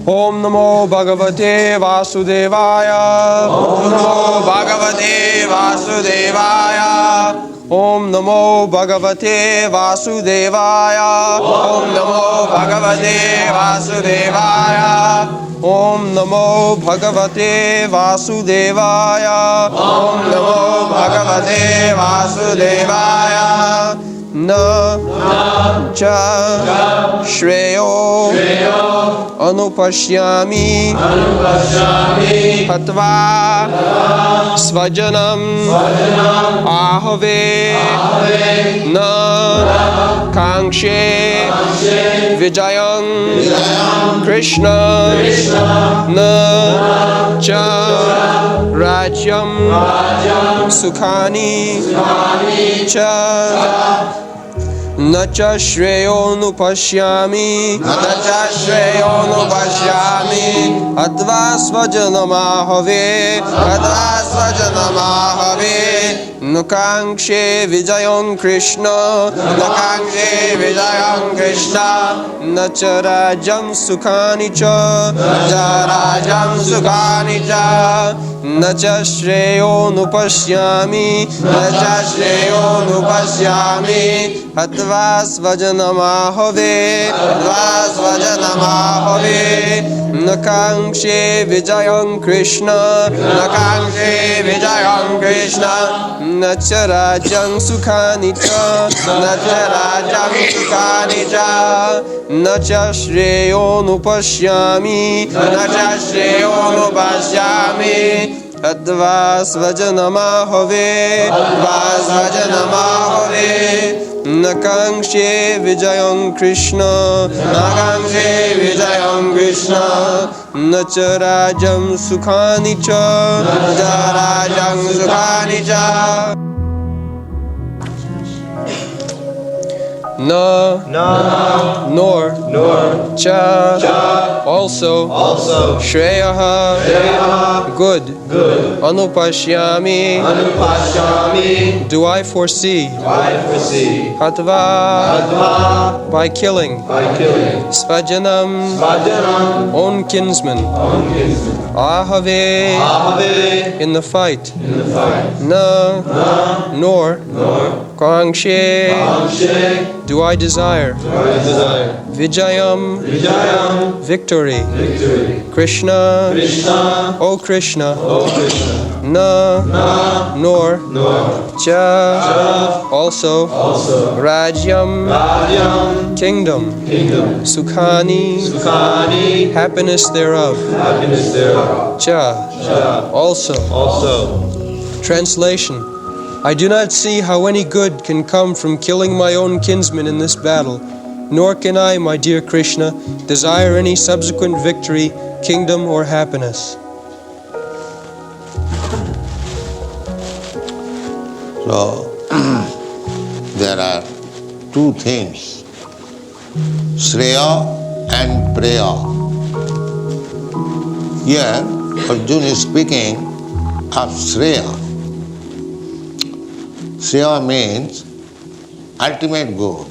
Om Namo Bhagavate Vasudevaya. Om Namo Bhagavate Vasudevaya. Om Namo Bhagavate Vasudevaya. Om Namo Bhagavate Vasudevaya. Om Namo Bhagavate Vasudevaya. Om Namo Bhagavate Vasudevaya. Na cha sreyo anupasyami hatva sva-janam ahave na kankse vijayam Krsna na cha rajyam sukhani cha na cha sreyo nupasyami hatva sva-janam ahave kankse vijayam Krsna na cha rajyam sukhani cha na cha sreyo nupasyami hatva sva-janam ahave na kankse vijayam Krsna na cha rajyam sukhani cha na cha sreyo nupasyami hatva sva-janam ahave na kankse vijayam Krsna na cha rajyam sukhani cha na nor cha also sreyah good anupasyami do I foresee hatva by killing sva-janam own kinsmen ahave in the fight na nor kankse do I desire vijayam victory Krishna O Krishna na nor cha also rajyam kingdom sukhani happiness thereof cha also. Translation: I do not see how any good can come from killing my own kinsmen in this battle, nor can I, my dear Krishna, desire any subsequent victory, kingdom, or happiness. So, there are two things, sreyo and preyo. Here, Arjuna is speaking of sreya. Sreya means ultimate good.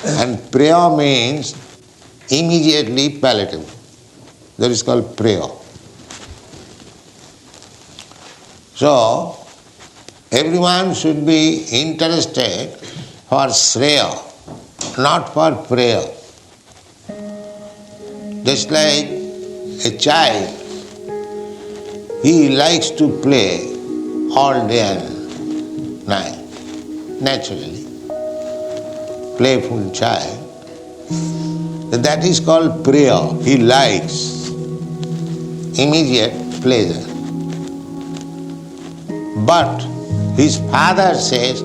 And preya means immediately palatable. That is called preya. So, everyone should be interested for sreya, not for preya. Just like a child, he likes to play all day and night, naturally. Playful child. That is called preya. He likes immediate pleasure. But his father says,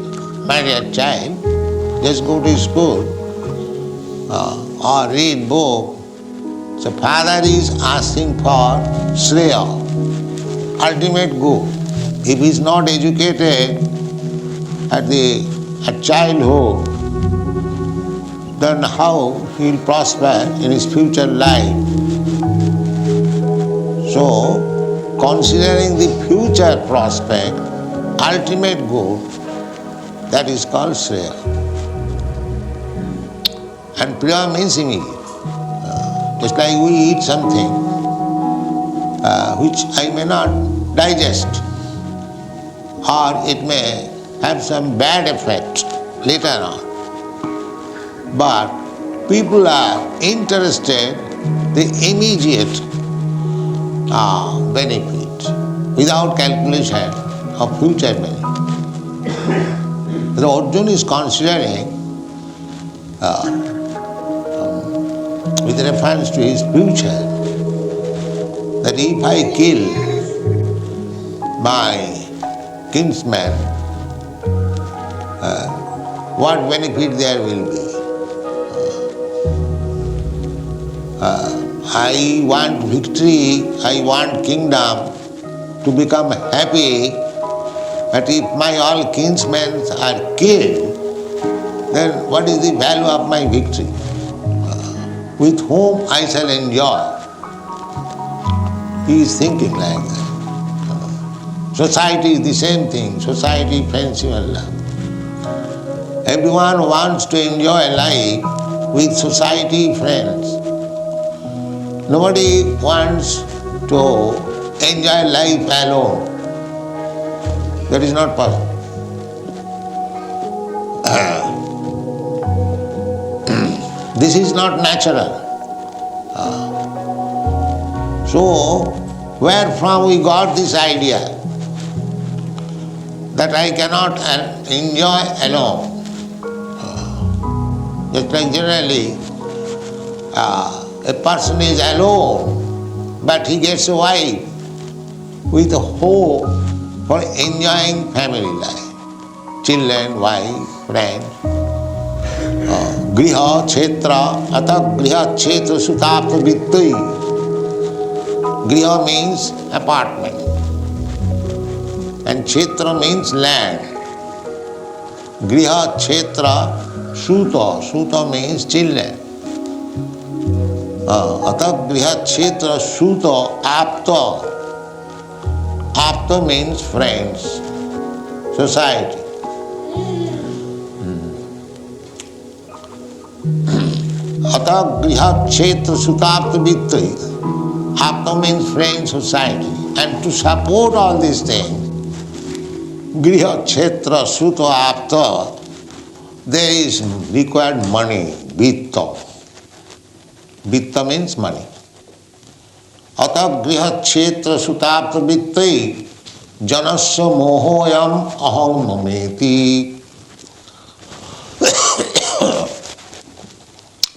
my dear child, just go to school or read book. So father is asking for sreya, ultimate good. If he is not educated at childhood, then how he will prosper in his future life? So, considering the future prospect, ultimate good, that is called sreya. And priya means immediate. Just like we eat something which I may not digest, or it may have some bad effect later on. But people are interested in the immediate benefit without calculation of future benefit. The Arjuna is considering with reference to his future, that if I kill my kinsmen, what benefit there will be? I want victory, I want kingdom to become happy, but if my all kinsmen are killed, then what is the value of my victory? With whom I shall enjoy? He is thinking like that. Society is the same thing, society, friendship and love. Everyone wants to enjoy life with society, friends. Nobody wants to enjoy life alone. That is not possible. This is not natural. So, where from we got this idea that I cannot enjoy alone? Just like generally, a person is alone, but he gets a wife with a hope for enjoying family life. Children, wife, friends. Griha, Kshetra, Atha Griha, Kshetra, Sutapta, Vittai. Griha means apartment and Kshetra means land. Griha, Kshetra, Suta. Suta means children. Atha Griha, Kshetra, Suta, Apta. Apta means friends, society. Atha Griha, Kshetra, Sutapta, Vittai. Apta means friends, society. And to support all these things, Griha, Kshetra, Suta, Apta, there is required money, vitta. Vitta means money. Atha Griha, Kshetra, Sutapta, Vittai, janasya mohoyam aham mameti.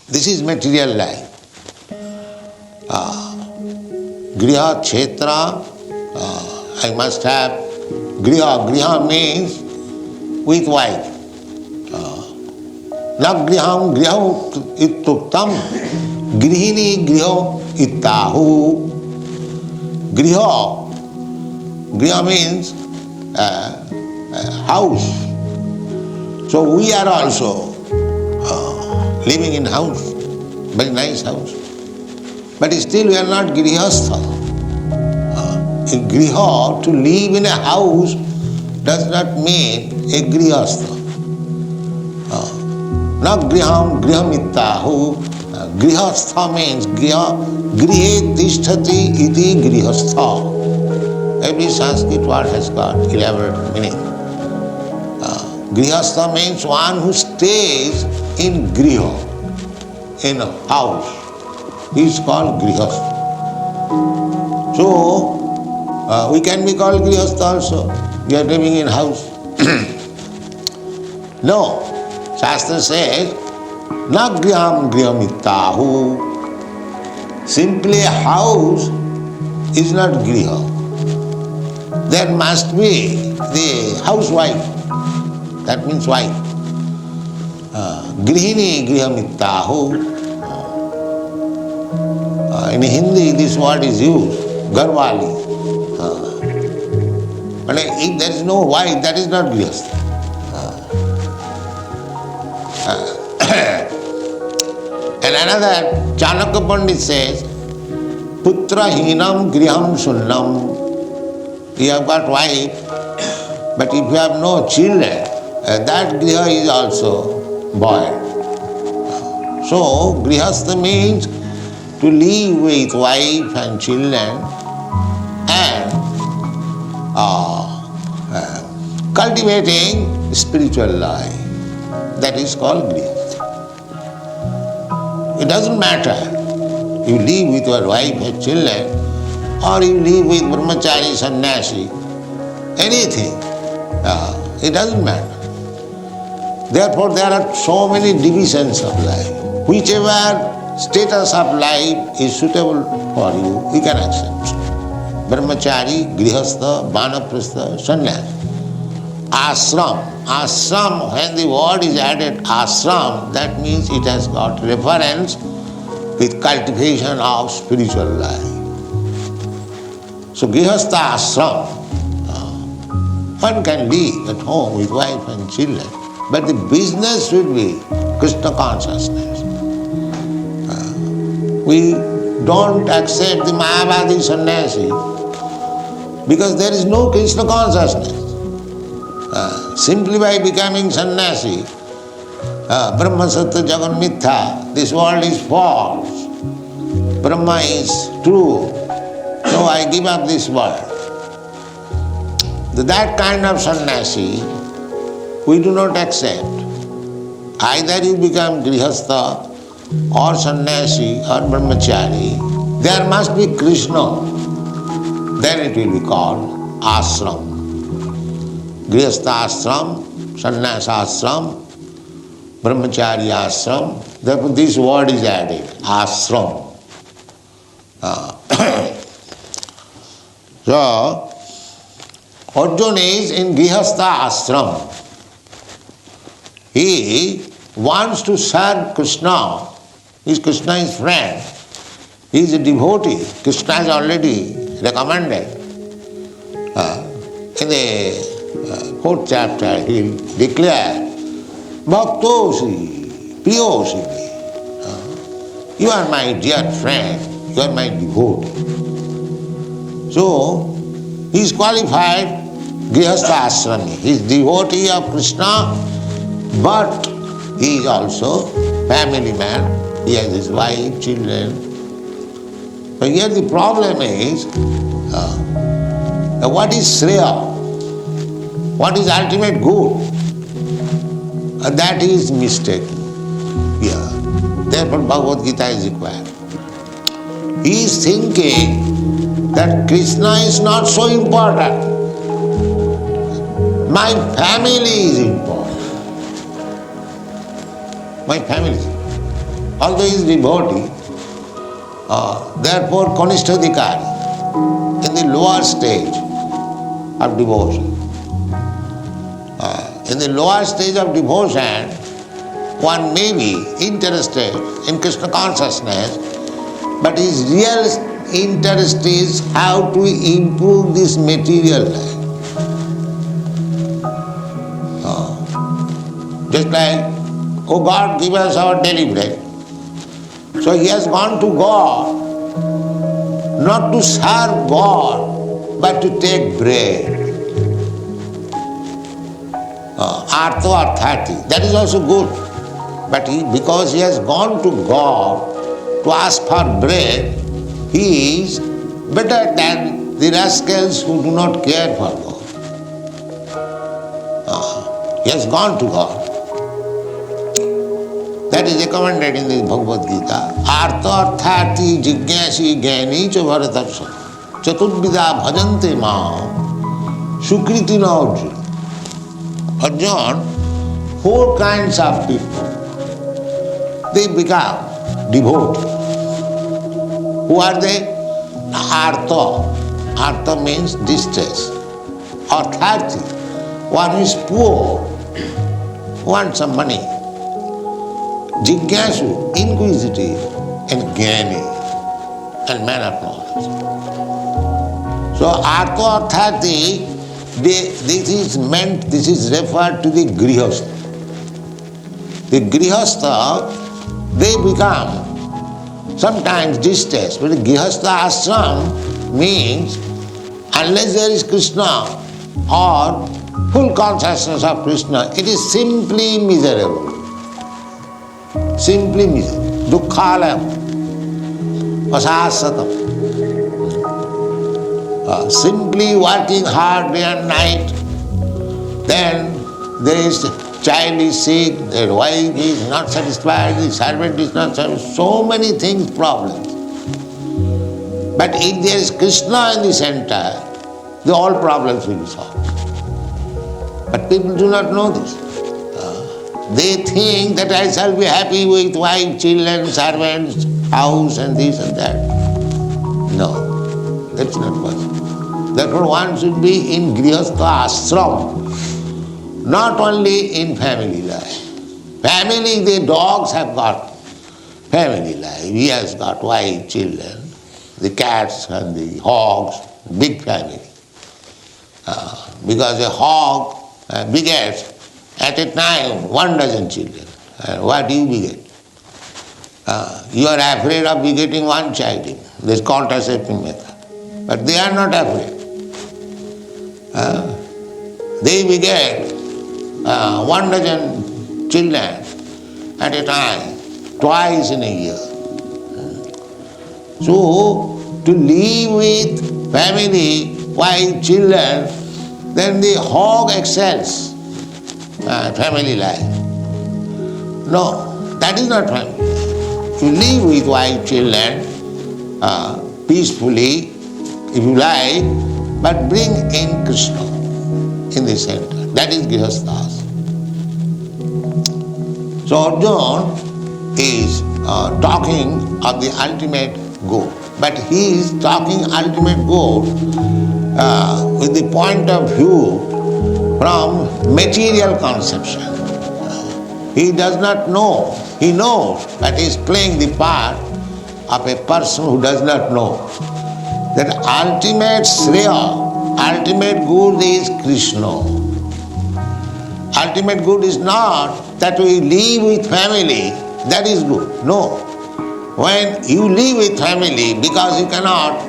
This is material life. Griha, Kshetra, I must have Griha. Griha means with wife. Na griham griham ittuktam, grihini griho ittahu. Griha. Griha means house. So we are also living in house, very nice house. But still we are not grihastha. A griha, to live in a house, does not mean a grihastha. Na griham griham ittahu. Grihastha means grihe tishtati iti grihastha. Every Sanskrit word has got elaborate meaning. Grihastha means one who stays in griha, in a house. He is called grihastha. So, we can be called grihastha also. We are living in house. No. Shastra says, na griham griham ittahu. Simply a house is not griha. There must be the housewife. That means wife. Grihini griham ittahu. In Hindi this word is used, garwali. But if there is no wife, that is not grihastha. And another, Chanakya Pandit says, putra hinam griham sunnam. You have got wife, but if you have no children, that griha is also void. So, grihastha means to live with wife and children and cultivating spiritual life. That is called grihastha. It doesn't matter you live with your wife and children or you live with brahmachari, sannyasi, anything. It doesn't matter. Therefore, there are so many divisions of life. Whichever status of life is suitable for you, you can accept. Brahmachari, grihastha, vanaprastha, sannyasi. Ashram. Ashram, when the word is added ashram, that means it has got reference with cultivation of spiritual life. So grihastha ashram, one can live at home with wife and children, but the business should be Krishna consciousness. We don't accept the Mayavadi sannyasi because there is no Krishna consciousness. Simply by becoming sannyasi, Brahma Satya Jagan Mithya, this world is false. Brahma is true. So I give up this world. That kind of sannyasi we do not accept. Either you become grihastha or sannyasi or brahmachari, there must be Krishna. Then it will be called ashram. Grihastha ashram, sannyasa ashram, brahmachari ashram. Therefore this word is added, ashram. So, Arjuna is in grihastha ashram. He wants to serve Krishna. Krishna is friend. He is a devotee. Krishna has already recommended. In the 4th chapter, he will declare, Bhaktosi, Priyosi. You are my dear friend, you are my devotee. So, he is qualified grihastha ashrami. He is devotee of Krishna, but he is also family man. He has his wife, children. But here the problem is, what is sreyo? What is ultimate good? That is mistaken. Yeah. Therefore Bhagavad Gita is required. He is thinking that Krishna is not so important. My family is important. My family. Although he is devotee, therefore kanishtadhikari, in the lower stage of devotion. In the lower stage of devotion, one may be interested in Krishna consciousness, but his real interest is how to improve this material life. Just like, oh God, give us our daily bread. So he has gone to God, not to serve God, but to take bread. Artho arthati, that is also good. But because he has gone to God to ask for bread, he is better than the rascals who do not care for God. He has gone to God. That is recommended in the Bhagavad Gita. Artha arthati jigyasi gyani cha bharatarsha chatudvida bhajante maam sukriti na Arjuna. Arjuna, 4 kinds of people, they become devotees. Who are they? Artha. Artha means distress. Arthati, one who is poor, wants some money. Jigyasu, inquisitive, and jnani, and man of knowledge. So artha arthati, this is referred to the grihastha. The grihastha, they become sometimes distressed, but the grihastha ashram means unless there is Krishna or full consciousness of Krishna, it is simply miserable. Simply miserable. Dukkhalayam. asasatam. Simply working hard day and night, then there is child is sick, their wife is not satisfied, the servant is not satisfied, so many things, problems. But if there is Krishna in the center, all problems will be solved. But people do not know this. They think that I shall be happy with wife, children, servants, house and this and that. No, that's not possible. Therefore one should be in grihastha ashram, not only in family life. Family, the dogs have got family life. He has got wife, children, the cats and the hogs, big family. Because a hog begets at a time 12 children. What do you beget? You are afraid of begetting one child. This is contraceptive method. But they are not afraid. They beget 12 children at a time, twice in a year. So, to live with family, wife, children, then the hog excels family life. No, that is not family life. To live with wife, children, peacefully, if you like, but bring in Krishna in the center. That is grihasthas. So Arjuna is talking of the ultimate goal. But he is talking ultimate goal with the point of view from material conception. He does not know. He knows, but he is playing the part of a person who does not know. That ultimate sreya, ultimate good is Krishna. Ultimate good is not that we live with family, that is good. No. When you live with family because you cannot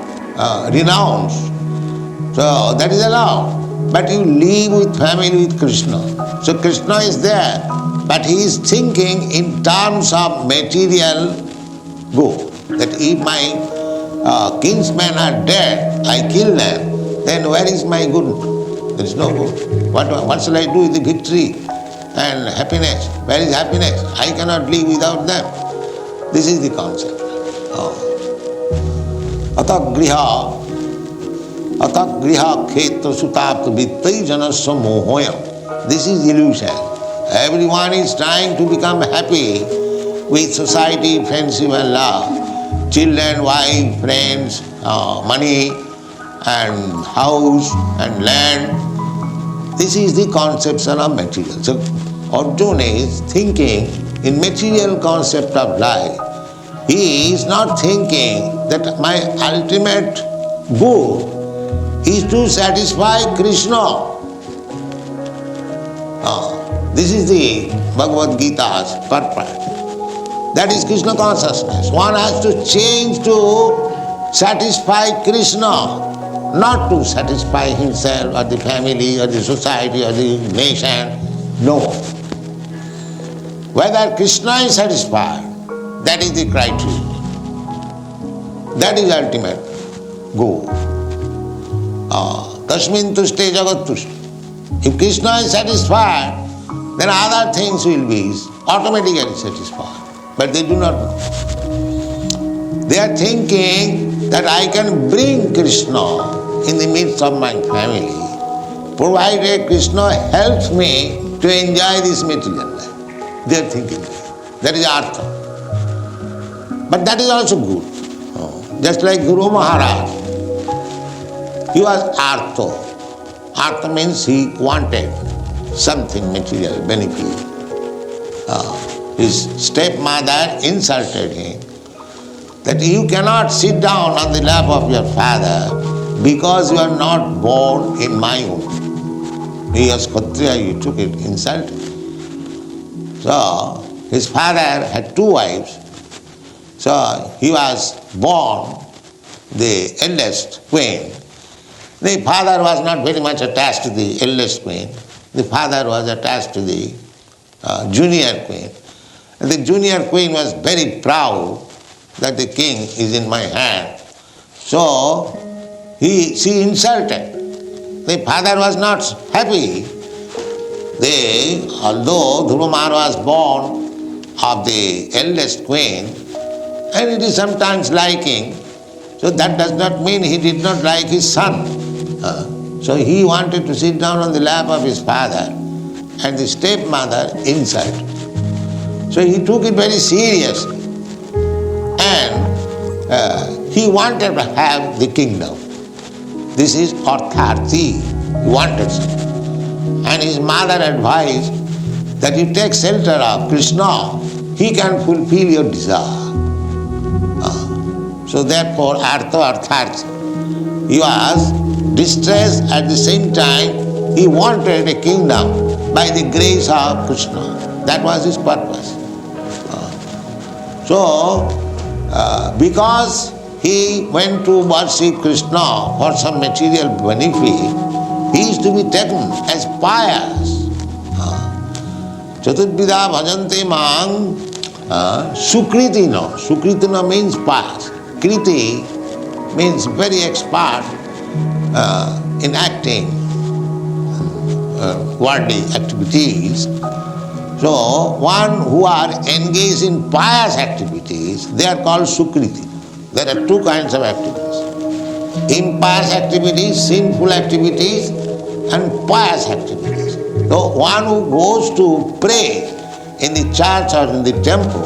renounce, so that is allowed. But you live with family with Krishna. So Krishna is there, but he is thinking in terms of material good. That if my kinsmen are dead, I kill them, then where is my good? There is no good. What shall I do with the victory and happiness? Where is happiness? I cannot live without them. This is the concept. Atagriha khetra sutapta vittai janasya mohoyam. This is illusion. Everyone is trying to become happy with society, friendship and love. Children, wife, friends, money and house and land. This is the conception of material. So Arjuna is thinking in material concept of life. He is not thinking that my ultimate goal is to satisfy Krishna. This is the Bhagavad Gita's purport. That is Krishna consciousness. One has to change to satisfy Krishna, not to satisfy himself or the family or the society or the nation. No. Whether Krishna is satisfied, that is the criteria. That is ultimate goal. Tasmin tushte jagat tushte. If Krishna is satisfied, then other things will be automatically satisfied. But they do not know. They are thinking that I can bring Krishna in the midst of my family, provided Krishna helps me to enjoy this material life. They are thinking that is artha. But that is also good. Just like Guru Maharaj, he was artha. Artha means he wanted something material, benefit. His stepmother insulted him that you cannot sit down on the lap of your father because you are not born in my womb. He was ksatriya, you took it, insulted. So his father had two wives. So he was born the eldest queen. The father was not very much attached to the eldest queen. The father was attached to the junior queen. And the junior queen was very proud that the king is in my hand. So she insulted. The father was not happy. Although Dhruva was born of the eldest queen, and it is sometimes liking, so that does not mean he did not like his son. So he wanted to sit down on the lap of his father, and the stepmother insulted. So he took it very seriously, and he wanted to have the kingdom. This is artharthi, he wanted something. And his mother advised that you take shelter of Krsna, he can fulfill your desire. So therefore, artharthi. He was distressed, at the same time he wanted a kingdom by the grace of Krsna. That was his purpose. Because he went to worship Krsna for some material benefit, he is to be taken as pious. Chaturvidha bhajante mang sukritina. Sukritina means pious. Kriti means very expert in acting, worldly activities. So one who are engaged in pious activities, they are called sukriti. There are two kinds of activities: impious activities, sinful activities, and pious activities. So one who goes to pray in the church or in the temple,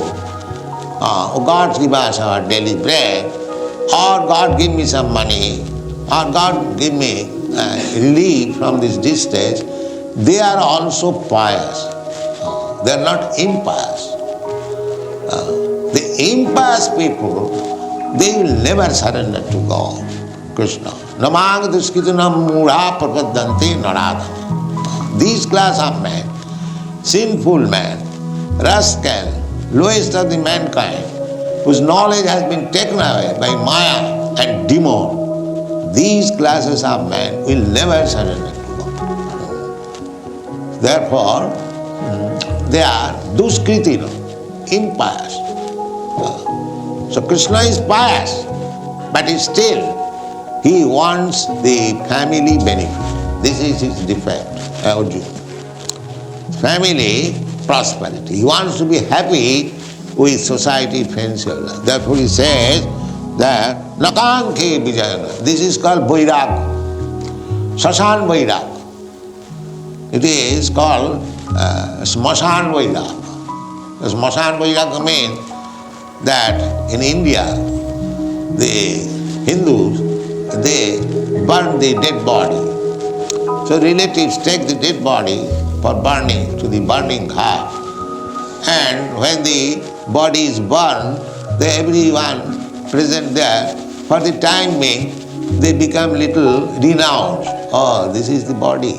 oh God, give us our daily bread, or God give me some money, or God give me relief from this distress, they are also pious. They are not impious. The impious people, they will never surrender to God, Krishna. Namang duskitanam mudha prapaddante naradham. These class of men, sinful man, rascal, lowest of the mankind, whose knowledge has been taken away by Maya and demon, these classes of men will never surrender to God. Therefore, they are duskritina, impious. So Krishna is pious, but still he wants the family benefit. This is his defect, Arjuna. Family prosperity. He wants to be happy with society, friends. Therefore he says that kankse vijayam. This is called vairag, sashan vairag. It is called smashan vairag. Smashan vairag means that in India, the Hindus, they burn the dead body. So relatives take the dead body for burning to the burning ghat. And when the body is burned, everyone present there, for the time being, they become little renounced. Oh, this is the body.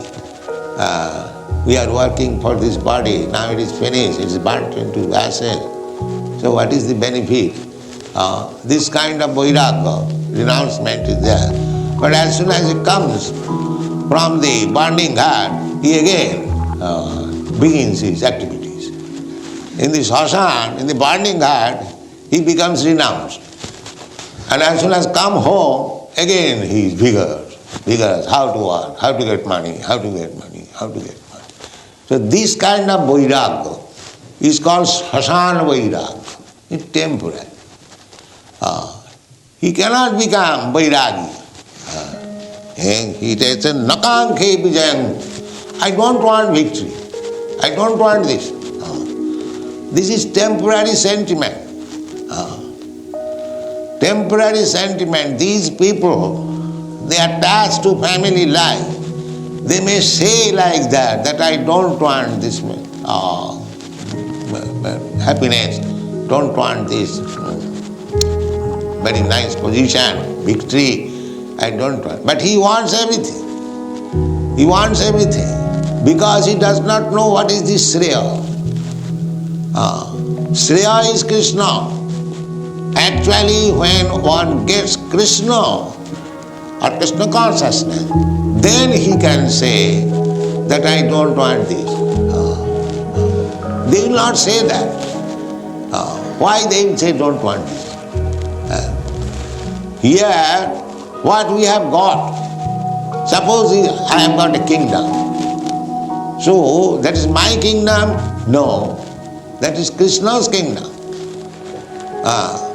We are working for this body. Now it is finished. It is burnt into ashes. So what is the benefit? This kind of vairagya, renouncement is there. But as soon as it comes from the burning ghat, he again begins his activities. In the sashan, in the burning ghat, he becomes renounced. And as soon as come home, again he is vigorous, how to work, how to get money, how to get money, how to get money. So this kind of vairagya is called sashan vairagya. It's temporary. He cannot become vairagi. He says, kankse vijayam. I don't want victory. I don't want this. This is temporary sentiment. Temporary sentiment. These people, they are attached to family life. They may say like that I don't want this happiness, don't want this very nice position, victory, I don't want. But he wants everything. He wants everything because he does not know what is the sreyo. Sreya is Krsna. Actually, when one gets Krsna or Krishna consciousness, then he can say that I don't want this. They will not say that. Why they will say don't want this? here what we have got. Suppose I have got a kingdom. So that is my kingdom? No. That is Krishna's kingdom.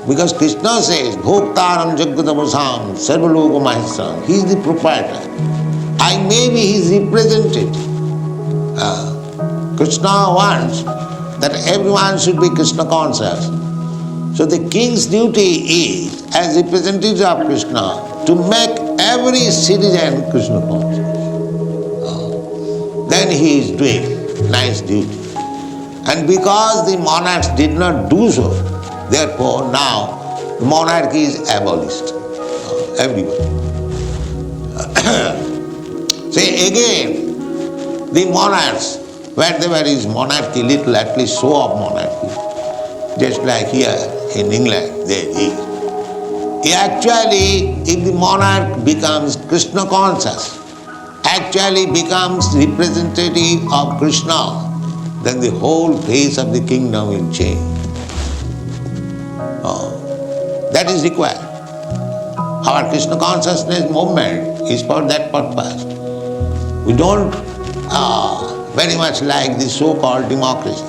Because Krishna says, Bhoktaram Jagatavasam Sarvaloka Mahesam. He is the proprietor. I may be his representative. Krishna wants that everyone should be Krishna conscious. So the king's duty is, as representative of Krishna, to make every citizen Krishna conscious. Then he is doing nice duty. And because the monarchs did not do so, therefore now the monarchy is abolished. Everybody. Say again, the monarchs, wherever is monarchy, little at least show of monarchy, just like here in England, there is. Actually, if the monarch becomes Krishna conscious, actually becomes representative of Krishna, then the whole face of the kingdom will change. That is required. Our Krishna consciousness movement is for that purpose. We don't very much like this so-called democracy.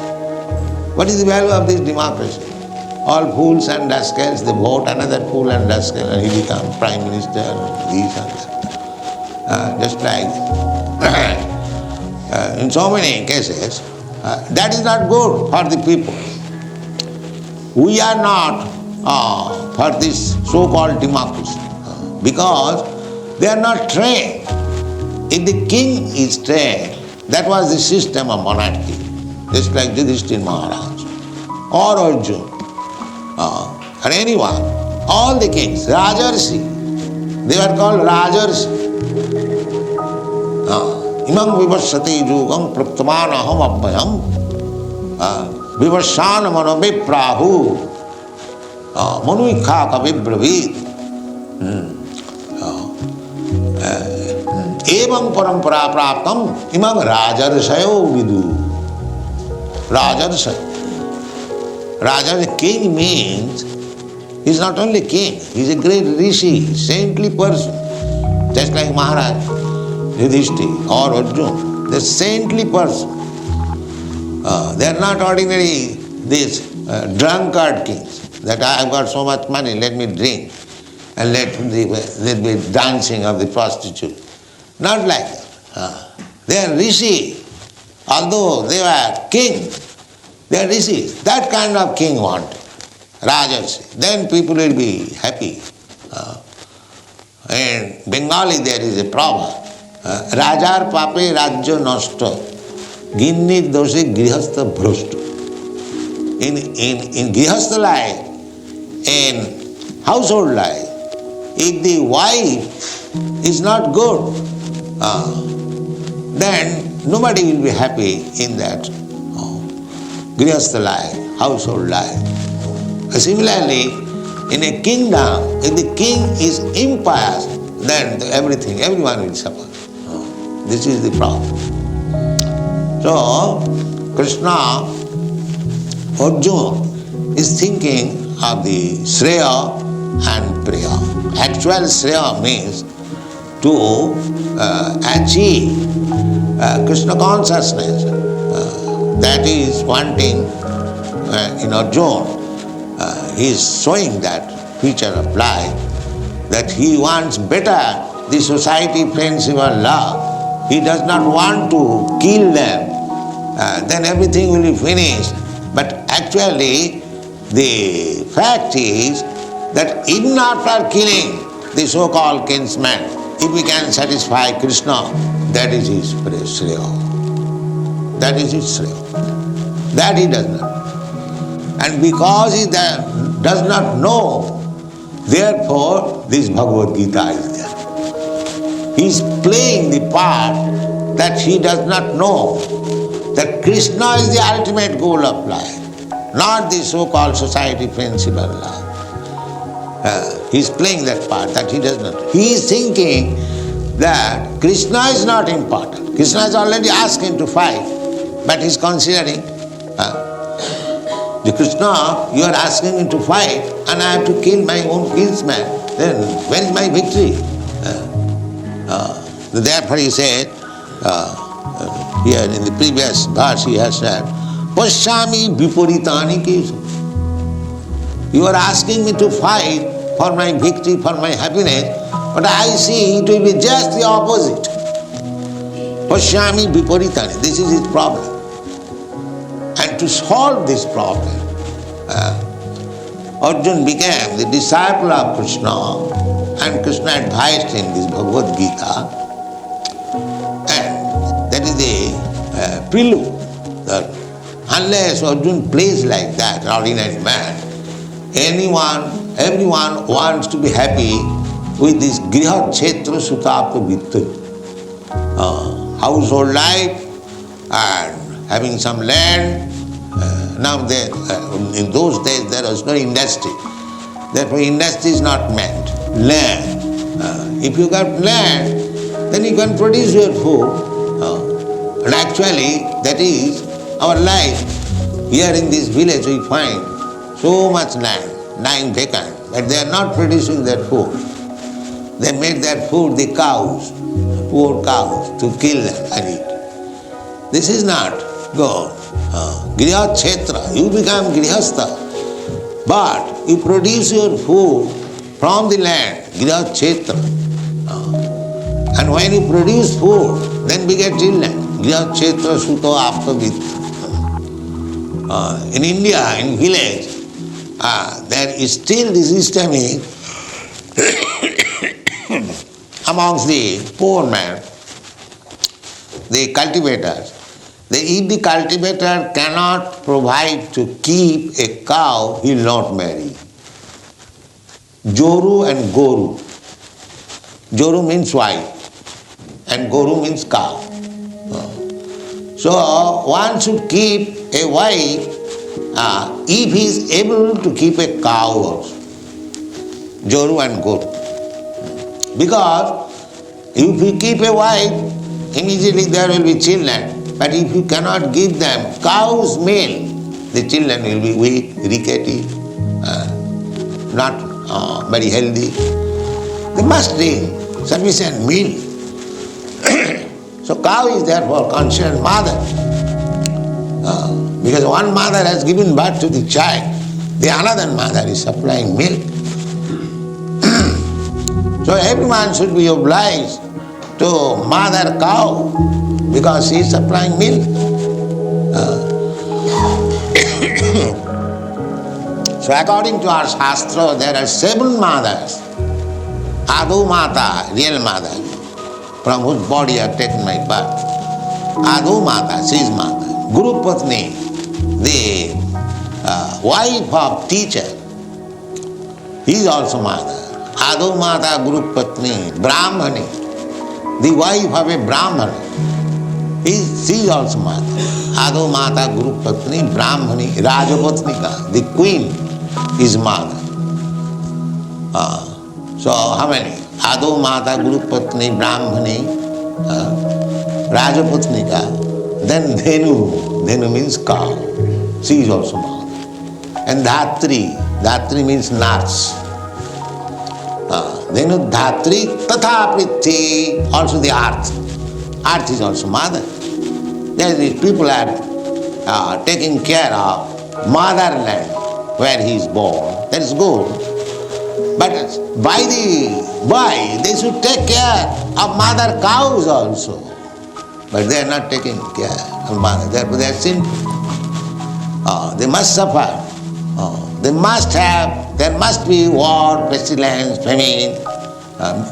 What is the value of this democracy? All fools and rascals, they vote another fool and rascal and he becomes prime minister and this and that. Just like in so many cases, that is not good for the people. We are not for this so-called democracy because they are not trained. If the king is trained, that was the system of monarchy, just like Yudhishthira Maharaj or Arjuna or anyone, all the kings, Rajarsi, they were called Rajarsi. Imam vivassati yugam praptamana aham abhayam vivasana mano viprahu manuikha kavibravit evam parampara praptam imam rajarsayo vidu. Rajarsayo. Raja, king means, he is not only king, he is a great rishi, saintly person, just like Maharaj, Yudhishthira or Arjuna. They are saintly person. They are not ordinary these drunkard kings, that I have got so much money, let me drink and let be dancing of the prostitute. Not like that. They are rishi. Although they were king, they are rishis. That kind of king wanted. Rajarsi. Then people will be happy. In Bengali there is a proverb. Rajar pape rajyo nashto, ginni doshe grihastha bhrashto. In grihastha life, in household life, if the wife is not good, then nobody will be happy in that grihastha life, household life. Similarly, in a kingdom, if the king is impious, then everyone will suffer. This is the problem. So, Krishna, Arjuna is thinking of the sreyo and preya. Actual sreyo means to achieve Krishna consciousness. That is wanting in Arjuna. He is showing that feature of life, that he wants better the society principle love. He does not want to kill them, then everything will be finished. But actually, the fact is that even after killing the so-called kinsmen, if we can satisfy Krishna, that is his sreyo. That is his sreyo. That he does not. And because he does not know, therefore this Bhagavad Gita is there. He is playing the part that he does not know, that Krishna is the ultimate goal of life, not the so-called society principle love. He is playing that part that he does not. He is thinking that Krishna is not important. Krishna has already asked him to fight, but he is considering, the Krishna, you are asking me to fight and I have to kill my own kinsman. then where is my victory? Therefore he said, here in the previous verse he has said, Nupasyami viparitani kesu. You are asking me to fight for my victory, for my happiness, but I see it will be just the opposite. Nupasyami viparitani. This is his problem. And to solve this problem, Arjuna became the disciple of Krsna, and Krsna advised him this Bhagavad Gita, and that is the prelude. That unless Arjuna plays like that, an ordinary man, everyone wants to be happy with this Ksatriya sutapta vitta, household life and having some land. Now in those days there was no industry. Therefore industry is not meant. Land. If you got land, then you can produce your food. And actually that is our life. Here in this village we find so much land lying vacant, but they are not producing their food. They make their food the cows, poor cows, to kill them and eat. This is not good. Ksatriya, you become grihastha, but you produce your food from the land, Ksatriya. And when you produce food, then we get children. Ksatriya suto apta vitta. In India, in village, there is still the system is amongst the poor men, the cultivators. If the cultivator cannot provide to keep a cow, he will not marry. Joru and Goru. Joru means wife and Goru means cow. So one should keep a wife if he is able to keep a cow also. Joru and Goru. Because if you keep a wife, immediately there will be children. But if you cannot give them cow's milk, the children will be weak, rickety, not very healthy. They must drink sufficient milk. So cow is therefore considered mother. Because one mother has given birth to the child, the another mother is supplying milk. So everyone should be obliged to mother cow, because she is supplying milk. So according to our Shastra, there are 7 mothers. Adu Mata, real mother, from whose body I have taken my birth. Adu Mata, she is mother. Guru Patni, the wife of teacher, he is also mother. Adu Mata Guru Patni, Brahmani, the wife of a Brahman, she is also mother. Adu Mata Guru Patni, Brahmani, Rajapatnika, the queen is mother. So how many? Adu Mata Guru Patni, Brahmani, Rajapatnika, then Dhenu means cow, she is also mother. And Dhatri means nurse. Dhenu Dhatri, Tatha Prithi, also the earth. Earth is also mother. These people are taking care of motherland where he is born. That is good. But by they should take care of mother cows also. But they are not taking care of mother. Therefore they are sinful. They must suffer. There must be war, pestilence, famine.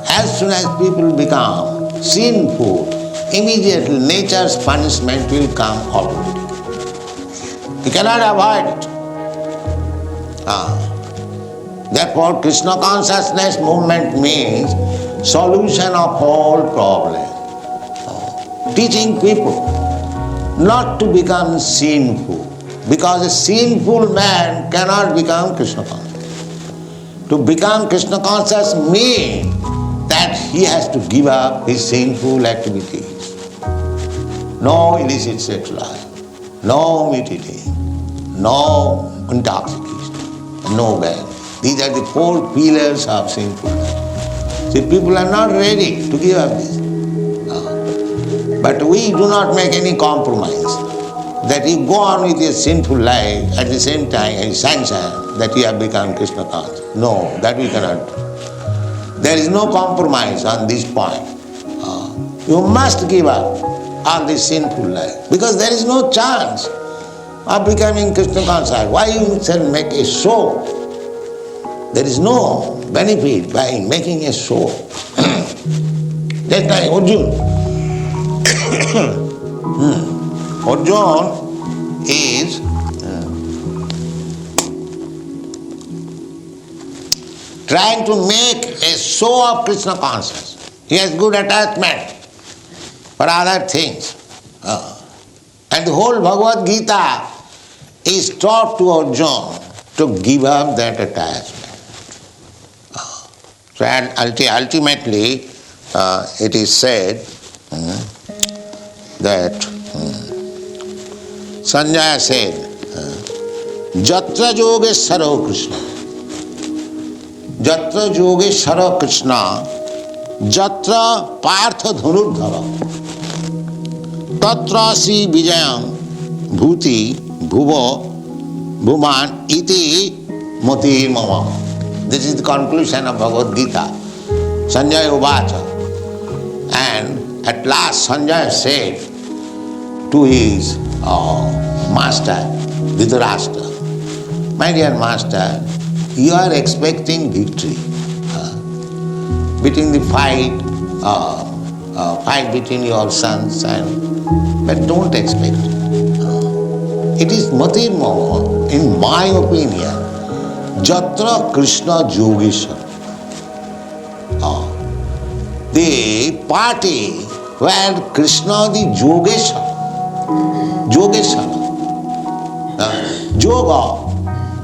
As soon as people become sinful, immediately nature's punishment will come automatically. You cannot avoid it. Therefore, Krishna consciousness movement means solution of all problems. Teaching people not to become sinful, because a sinful man cannot become Krishna conscious. To become Krishna conscious means that he has to give up his sinful activities. No illicit sex life, no meat eating, no intoxication, no bad. These are the 4 pillars of sinful life. See, people are not ready to give up this. But we do not make any compromise. That you go on with your sinful life, at the same time you sanction that you have become Krishna conscious. No, that we cannot do. There is no compromise on this point. You must give up on this sinful life because there is no chance of becoming Krishna conscious. Why you shall make a show? There is no benefit by making a show. Just like Arjuna. Arjuna is trying to make a show of Krishna consciousness. He has good attachment for other things. And the whole Bhagavad Gita is taught to Arjuna to give up that attachment. So ultimately it is said that Sanjaya said, Jatra Yogeshwaro Krishna, Jatra Yogeshwaro Krishna, Jatra Partha Dhanurdhara, Tatra si vijayam bhuti bhuva bhuman iti mati mama. This is the conclusion of Bhagavad Gita. Sanjaya Uvacha. And at last Sanjaya said to his master, Dhritarashtra, my dear master, you are expecting victory between the fight between your sons, but don't expect. It is Matir Mama, in my opinion, Jatra Krishna Yogeshwara. The party where Krishna the Yogeshwara,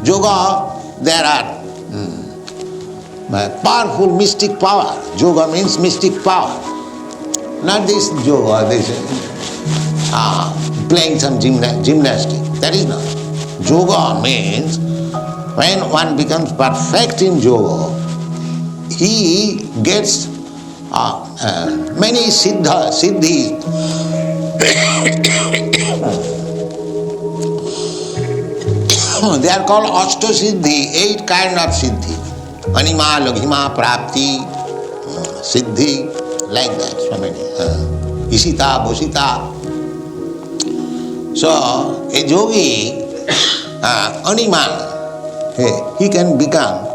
Yoga, there are powerful mystic power. Yoga means mystic power. Not this yoga, this playing some gymnastics. That is not. Yoga means when one becomes perfect in yoga, he gets many siddhis. They are called Ashta Siddhi, 8 kind of siddhi. Anima, Laghima, Prapti, Siddhi, like that, so many. Isita, Bhusita. So, a yogi, Anima, he can become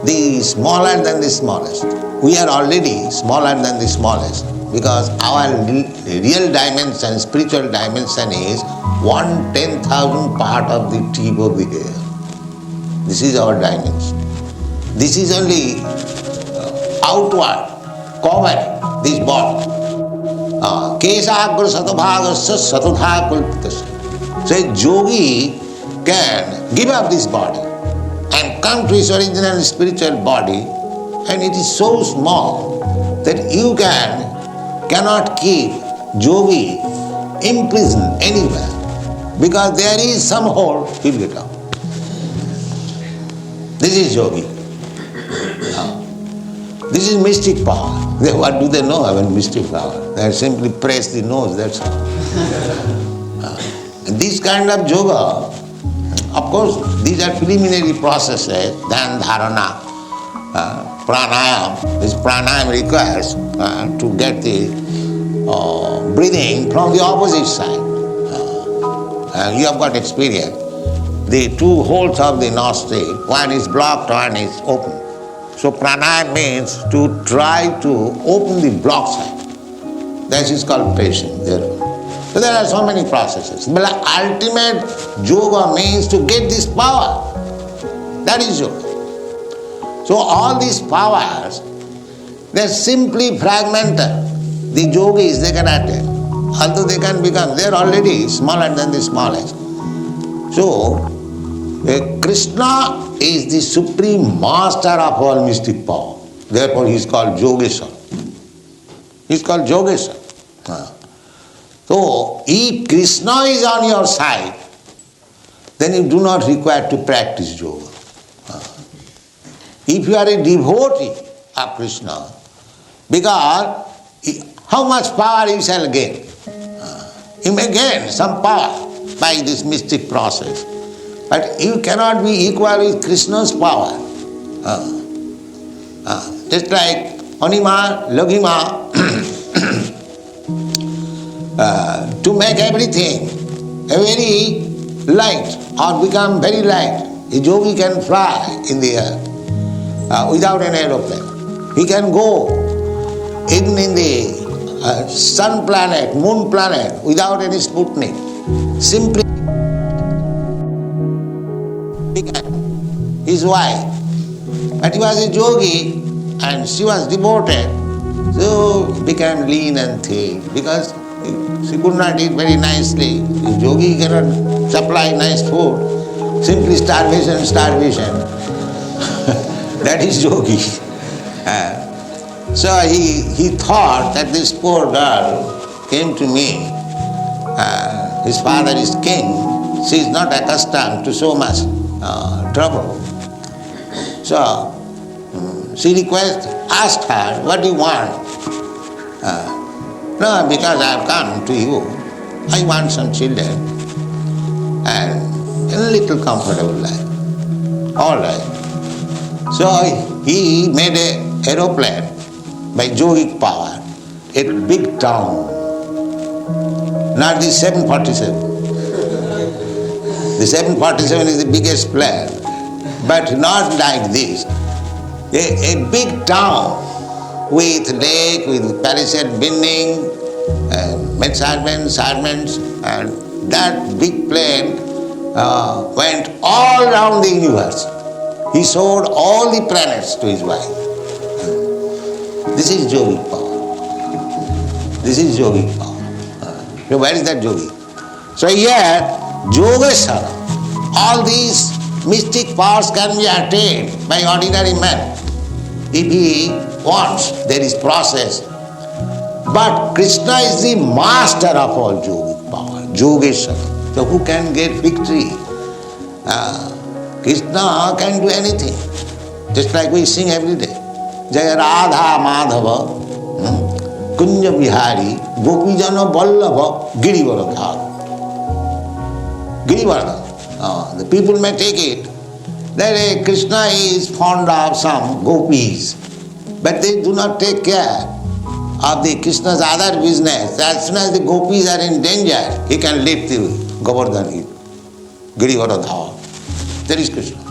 the smaller than the smallest. We are already smaller than the smallest because our real dimension, spiritual dimension is 1/10,000 part of the tip of the hair. This is our dimension. This is only outward covering this body. Kesagra satabhagasya satadha kulpitasya. So a yogi can give up this body and come to his original spiritual body, and it is so small that you cannot keep yogi imprisoned anywhere because there is some hole, he'll get out. This is yogi. This is mystic power. What do they know about mystic power? They simply press the nose, that's all. This kind of yoga, of course, these are preliminary processes, dhan, dharana, pranayam. This pranayam requires to get the breathing from the opposite side. You have got experience. The 2 holes of the nostril, one is blocked, one is open. So pranayam means to try to open the blocked side. That is called patience. So there are so many processes. But ultimate yoga means to get this power. That is yoga. So all these powers, they are simply fragmented. The yogis, they cannot tell. Although they can become, they are already smaller than the smallest. So, Krishna is the supreme master of all mystic power. Therefore he is called Yogeshwar. He is called Yogeshwar. So, if Krishna is on your side, then you do not require to practice yoga. if you are a devotee of Krishna, because how much power you shall gain? You may gain some power by this mystic process, but you cannot be equal with Krishna's power. Just like Anima, Laghima, to make everything a very light or become very light, a yogi can fly in the air without an aeroplane. He can go even in the sun planet, moon planet, without any Sputnik. Simply his wife. But he was a yogi and she was devoted, so became lean and thin because she could not eat very nicely. A yogi cannot supply nice food. Simply starvation. That is yogi. So he thought that this poor girl came to me. His father is king. She is not accustomed to so much trouble. So she asked her, what do you want? No, because I have come to you. I want some children and a little comfortable life. All right. So he made an aeroplane by yogic power, a big town, not the 747. The 747 is the biggest plane, but not like this. A big town with lake, with palisade building, servants, and that big plane went all around the universe. He showed all the planets to his wife. This is yogic power. This is yogic power. So where is that yogi? So here, yogesara, all these mystic powers can be attained by ordinary man. If he wants, there is process. But Krishna is the master of all yogic power, yogesara. So who can get victory? Krishna can do anything. Just like we sing every day. Jaya Radha Madhava, Kunja Bihari, Gopijana Vallabha, Girivaradha. Girivaradha. The people may take it that Krishna is fond of some gopis, but they do not take care of the Krishna's other business. As soon as the gopis are in danger, he can lift the Govardhan, Girivaradha. There is Krishna.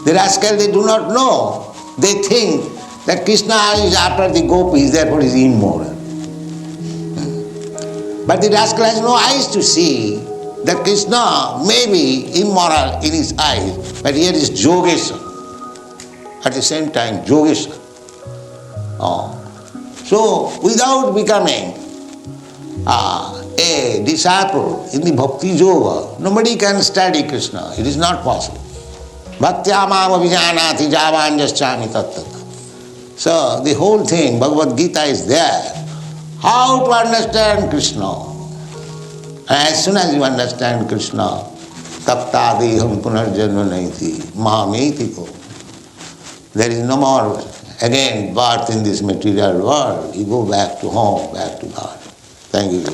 The rascal, they do not know. They think that Krishna is after the gopis, therefore is immoral. But the rascal has no eyes to see that Krishna may be immoral in his eyes, but here is Yogeshwar. At the same time, Yogeshwar. So, without becoming a disciple in the bhakti yoga, nobody can study Krishna. It is not possible. Bhaktya mama vijanati javanjaschami tattata. So, the whole thing, Bhagavad Gita is there. How to understand Krishna? As soon as you understand Krishna, taptadeham punarjanma naiti, mametiko. There is no more, again, birth in this material world. You go back to home, back to God. Thank you.